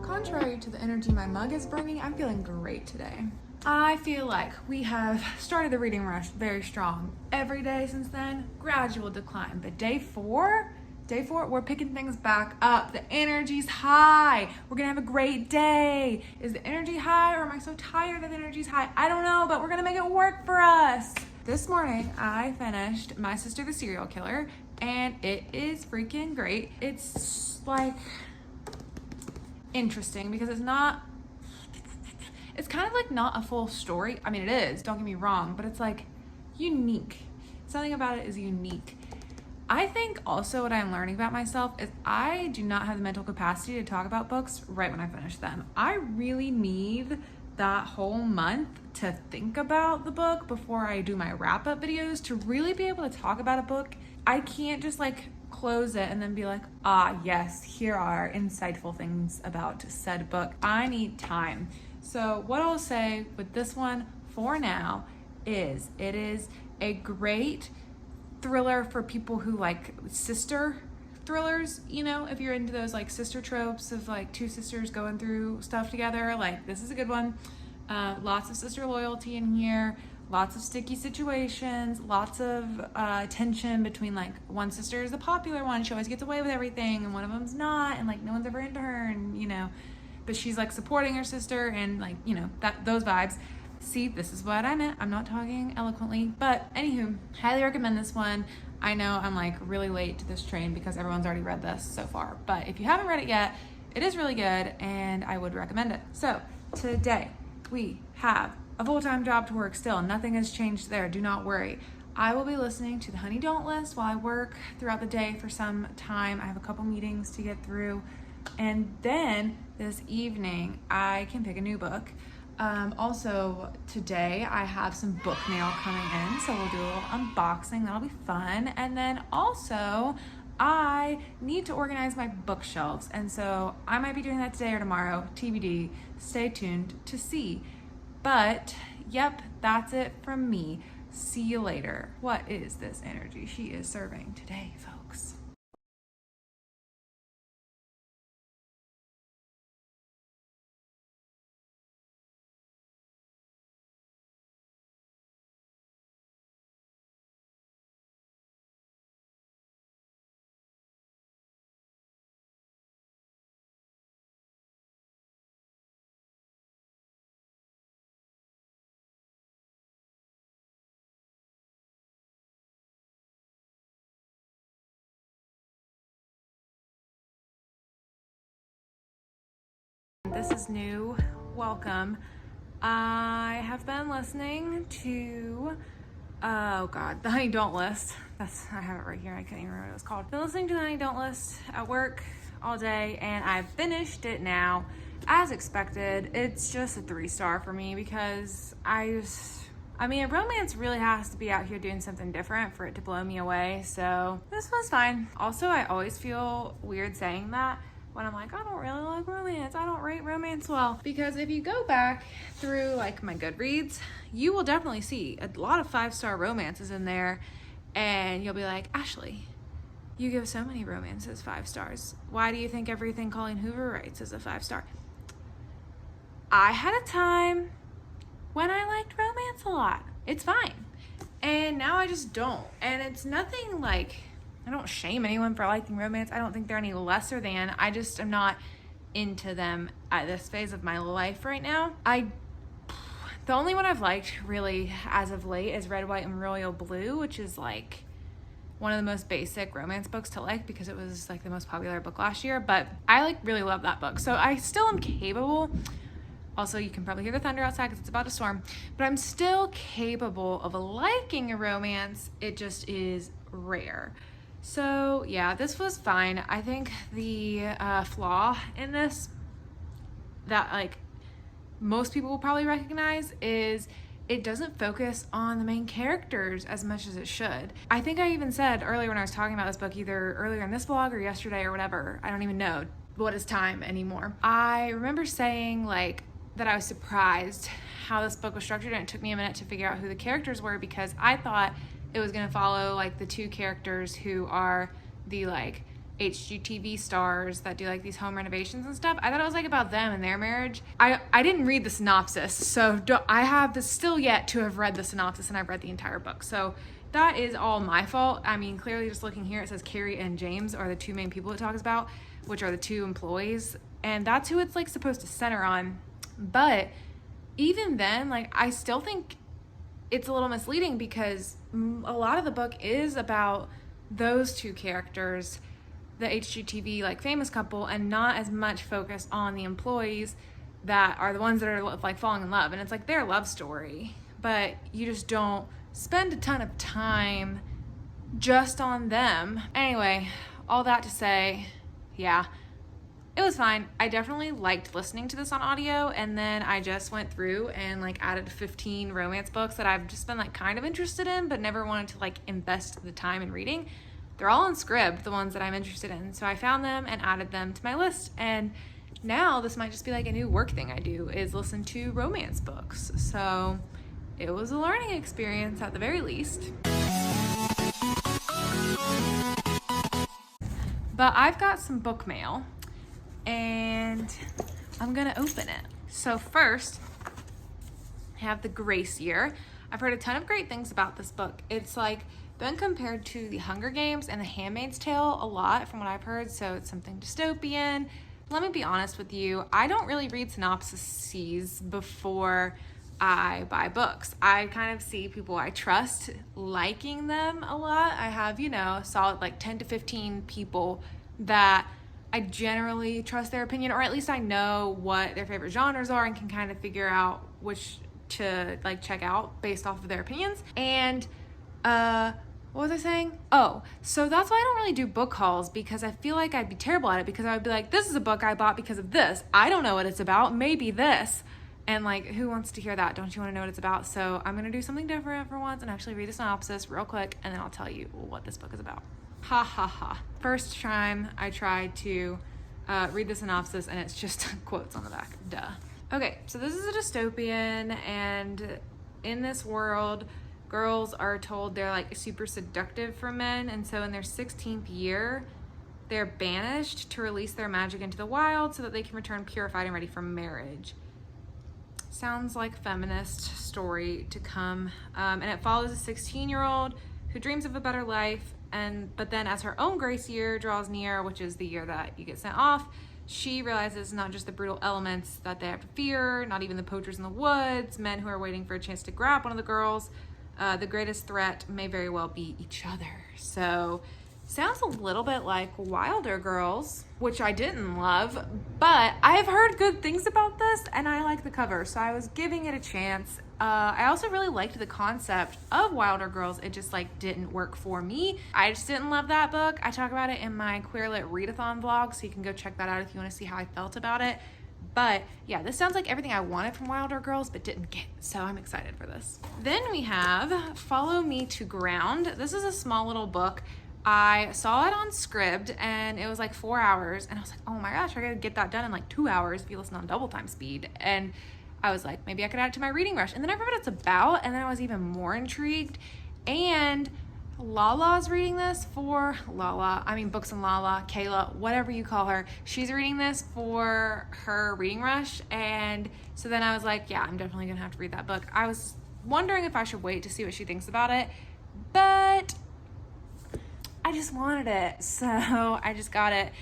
Contrary to the energy my mug is bringing, I'm feeling great today. I feel like we have started the reading rush very strong. Every day since then, gradual decline. But day four, we're picking things back up. The energy's high. We're gonna have a great day. Is the energy high, or am I so tired that the energy's high? I don't know, but we're gonna make it work for us. This morning, I finished My Sister the Serial Killer, and it is freaking great. It's like interesting because it's kind of like not a full story. I mean, it is, don't get me wrong, but it's like unique. Something about it is unique. I think also what I'm learning about myself is I do not have the mental capacity to talk about books right when I finish them. I really need that whole month to think about the book before I do my wrap-up videos to really be able to talk about a book. I can't just like close it and then be like, ah, yes, here are insightful things about said book. I need time. So what I'll say with this one for now is it is a great thriller for people who like sister thrillers, you know, if you're into those like sister tropes of like two sisters going through stuff together, like this is a good one. Lots of sister loyalty in here. Lots of sticky situations, lots of tension between like one sister is the popular one, she always gets away with everything, and one of them's not, and like no one's ever into her, and you know, but she's like supporting her sister, and like, you know, those vibes. See, this is what I meant. I'm not talking eloquently, but anywho, highly recommend this one. I know I'm like really late to this train because everyone's already read this so far, but if you haven't read it yet, it is really good and I would recommend it. So today we have a full-time job to work still. Nothing has changed there. Do not worry. I will be listening to the Honey Don't List while I work throughout the day for some time. I have a couple meetings to get through. And then this evening, I can pick a new book. Also, today I have some book mail coming in, so we'll do a little unboxing. That'll be fun. And then also, I need to organize my bookshelves. And so I might be doing that today or tomorrow. TBD. Stay tuned to see. But, yep, that's it from me. See you later. What is this energy she is serving today, folks? This is new. Welcome. I have been listening to, oh God, the Honey Don't List. I have it right here. I can't even remember what it was called. Been listening to the Honey Don't List at work all day, and I've finished it now. As expected, it's just a 3-star for me because I mean, romance really has to be out here doing something different for it to blow me away. So this was fine. Also, I always feel weird saying that when I'm like, I don't really like romance. I don't rate romance well. Because if you go back through like my Goodreads, you will definitely see a lot of 5-star romances in there. And you'll be like, Ashley, you give so many romances 5 stars. Why do you think everything Colleen Hoover writes is a 5-star? I had a time when I liked romance a lot. It's fine. And now I just don't. And it's nothing like, I don't shame anyone for liking romance. I don't think they're any lesser than. I just am not into them at this phase of my life right now. The only one I've liked really as of late is Red, White, and Royal Blue, which is like one of the most basic romance books to like because it was like the most popular book last year. But I like really love that book. So I still am capable. Also, you can probably hear the thunder outside because it's about to storm. But I'm still capable of liking a romance. It just is rare. So yeah, this was fine. I think the flaw in this that like most people will probably recognize is it doesn't focus on the main characters as much as it should. I think I even said earlier when I was talking about this book, either earlier in this vlog or yesterday or whatever, I don't even know what is time anymore. I remember saying like that I was surprised how this book was structured, and it took me a minute to figure out who the characters were, because I thought it was gonna follow like the two characters who are the like HGTV stars that do like these home renovations and stuff. I thought it was like about them and their marriage. I didn't read the synopsis, so I have this still yet to have read the synopsis, and I've read the entire book. So that is all my fault. I mean, clearly just looking here, it says Carrie and James are the two main people it talks about, which are the two employees. And that's who it's like supposed to center on. But even then, like, I still think it's a little misleading, because a lot of the book is about those two characters, the HGTV like famous couple, and not as much focus on the employees that are the ones that are like falling in love. And it's like their love story, but you just don't spend a ton of time just on them. Anyway, all that to say, yeah, it was fine. I definitely liked listening to this on audio, and then I just went through and like added 15 romance books that I've just been like kind of interested in, but never wanted to like invest the time in reading. They're all on Scribd, the ones that I'm interested in. So I found them and added them to my list. And now this might just be like a new work thing I do, is listen to romance books. So it was a learning experience at the very least. But I've got some book mail, and I'm gonna open it. So first, I have The Grace Year. I've heard a ton of great things about this book. It's like been compared to The Hunger Games and The Handmaid's Tale a lot from what I've heard, so it's something dystopian. Let me be honest with you, I don't really read synopses before I buy books. I kind of see people I trust liking them a lot. I have, you know, solid like 10 to 15 people that I generally trust their opinion, or at least I know what their favorite genres are and can kind of figure out which to like check out based off of their opinions. And what was I saying? Oh, so that's why I don't really do book hauls, because I feel like I'd be terrible at it, because I would be like, this is a book I bought because of this. I don't know what it's about. Maybe this. And like, who wants to hear that? Don't you want to know what it's about? So I'm going to do something different for once and actually read the synopsis real quick, and then I'll tell you what this book is about. Ha ha ha. First time I tried to read the synopsis, and it's just quotes on the back. Duh. Okay, so this is a dystopian, and in this world, girls are told they're like super seductive for men, and so in their 16th year, they're banished to release their magic into the wild so that they can return purified and ready for marriage. Sounds like a feminist story to come, and it follows a 16-year-old who dreams of a better life, but then as her own grace year draws near, which is the year that you get sent off, she realizes not just the brutal elements that they have to fear, not even the poachers in the woods, men who are waiting for a chance to grab one of the girls. The greatest threat may very well be each other. So sounds a little bit like Wilder Girls, which I didn't love, but I've heard good things about this, and I like the cover, so I was giving it a chance. I also really liked the concept of Wilder Girls. It just like didn't work for me. I just didn't love that book. I talk about it in my Queer Lit Readathon vlog, so you can go check that out if you want to see how I felt about it. But yeah, this sounds like everything I wanted from Wilder Girls but didn't get, so I'm excited for this. Then we have Follow Me to Ground. This is a small little book. I saw it on Scribd, and it was like 4 hours, and I was like, oh my gosh, I gotta get that done in like 2 hours if you listen on double time speed. And I was like, maybe I could add it to my reading rush. And then I read what it's about, and then I was even more intrigued. And Lala's reading this for Books and Lala, Kayla, whatever you call her. She's reading this for her reading rush. And so then I was like, yeah, I'm definitely gonna have to read that book. I was wondering if I should wait to see what she thinks about it, but I just wanted it, so I just got it.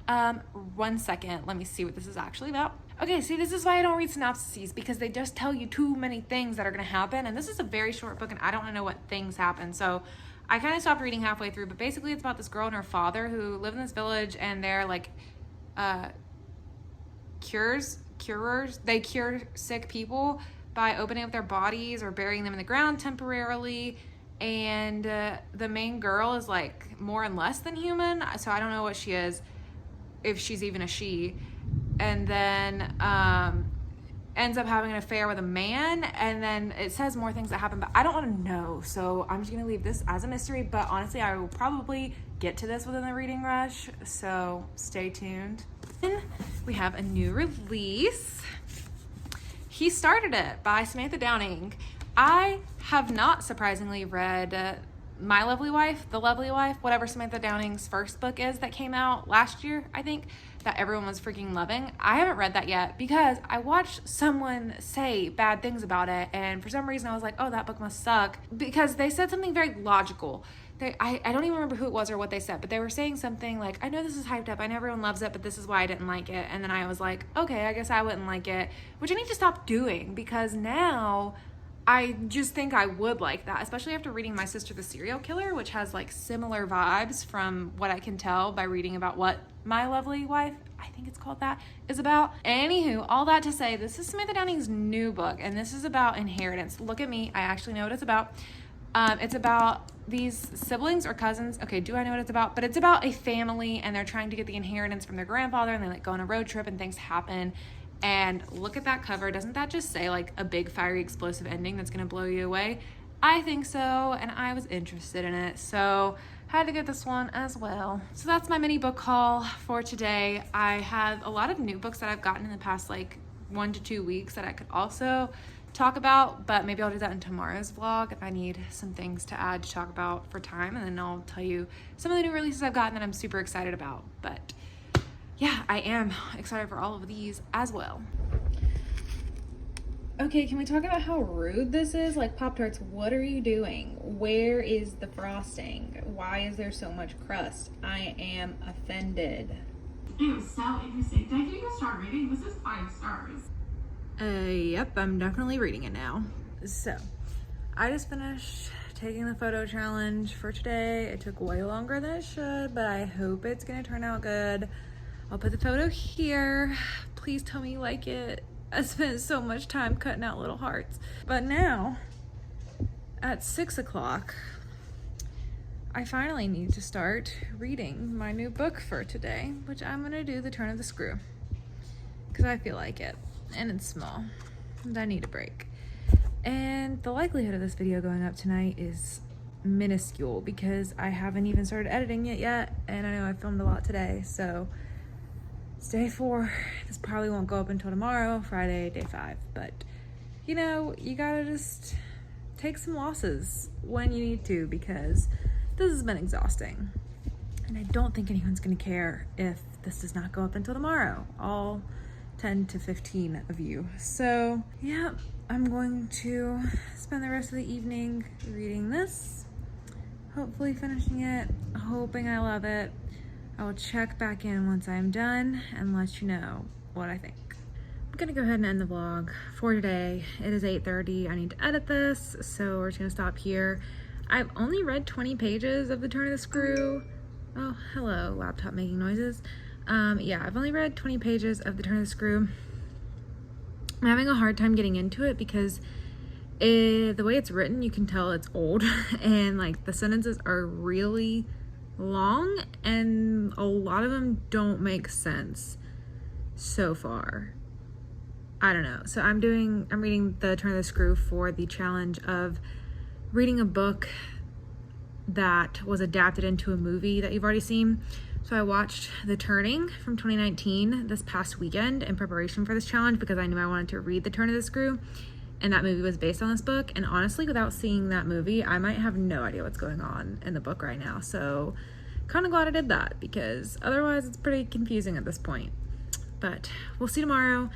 1 second, let me see what this is actually about. Okay, see, this is why I don't read synopses, because they just tell you too many things that are gonna happen, and this is a very short book, and I don't know what things happen, so I kind of stopped reading halfway through. But basically it's about this girl and her father who live in this village, and they're like curers. They cure sick people by opening up their bodies or burying them in the ground temporarily. And the main girl is like more and less than human, so I don't know what she is, if she's even a she. And then ends up having an affair with a man, and then it says more things that happen, but I don't want to know, so I'm just gonna leave this as a mystery. But honestly, I will probably get to this within the reading rush, so stay tuned. Then we have a new release. He Started It by Samantha Downing. I have not surprisingly read My Lovely Wife, The Lovely Wife, whatever Samantha Downing's first book is that came out last year, I think, that everyone was freaking loving. I haven't read that yet because I watched someone say bad things about it, and for some reason I was like, oh, that book must suck, because they said something very logical. I don't even remember who it was or what they said, but they were saying something like, I know this is hyped up, I know everyone loves it, but this is why I didn't like it. And then I was like, okay, I guess I wouldn't like it, which I need to stop doing, because now I just think I would like that, especially after reading My Sister the Serial Killer, which has like similar vibes from what I can tell by reading about what My Lovely Wife, I think it's called that, is about. Anywho, all that to say, this is Samantha Downing's new book, and this is about inheritance. Look at me, I actually know what it's about. It's about these siblings or cousins. Okay, do I know what it's about? But it's about a family, and they're trying to get the inheritance from their grandfather, and they like go on a road trip and things happen. And look at that cover. Doesn't that just say like a big fiery explosive ending that's gonna blow you away? I think so, and I was interested in it, so had to get this one as well. So that's my mini book haul for today. I have a lot of new books that I've gotten in the past like 1 to 2 weeks that I could also talk about, but maybe I'll do that in tomorrow's vlog if I need some things to add to talk about for time, and then I'll tell you some of the new releases I've gotten that I'm super excited about. But yeah, I am excited for all of these as well. Okay, can we talk about how rude this is? Like, Pop-Tarts, what are you doing? Where is the frosting? Why is there so much crust? I am offended. It was so interesting. Did I give you a star rating? This is 5 stars. Yep, I'm definitely reading it now. So, I just finished taking the photo challenge for today. It took way longer than it should, but I hope it's gonna turn out good. I'll put the photo here. Please tell me you like it. I spent so much time cutting out little hearts. But now, at 6 o'clock, I finally need to start reading my new book for today, which I'm gonna do The Turn of the Screw, because I feel like it, and it's small, and I need a break. And the likelihood of this video going up tonight is minuscule, because I haven't even started editing it yet, and I know I filmed a lot today, so it's day 4. This probably won't go up until tomorrow, Friday, day 5. But, you know, you gotta just take some losses when you need to, because this has been exhausting. And I don't think anyone's gonna care if this does not go up until tomorrow. All 10 to 15 of you. So, yeah, I'm going to spend the rest of the evening reading this, hopefully finishing it, hoping I love it. I will check back in once I'm done and let you know what I think. I'm gonna go ahead and end the vlog for today. It is 8:30. I need to edit this, so we're just gonna stop here. I've only read 20 pages of The Turn of the Screw. Oh, hello, laptop making noises. Yeah, I've only read 20 pages of The Turn of the Screw. I'm having a hard time getting into it because the way it's written, you can tell it's old, and like the sentences are really long, and a lot of them don't make sense so far. I don't know. So I'm reading The Turn of the Screw for the challenge of reading a book that was adapted into a movie that you've already seen. So I watched The Turning from 2019 this past weekend in preparation for this challenge, because I knew I wanted to read The Turn of the Screw, and that movie was based on this book. And honestly, without seeing that movie, I might have no idea what's going on in the book right now. So kind of glad I did that, because otherwise it's pretty confusing at this point. But we'll see tomorrow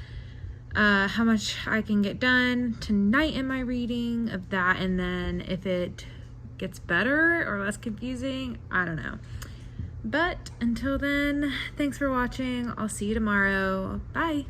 how much I can get done tonight in my reading of that, and then if it gets better or less confusing, I don't know. But until then, thanks for watching. I'll see you tomorrow. Bye.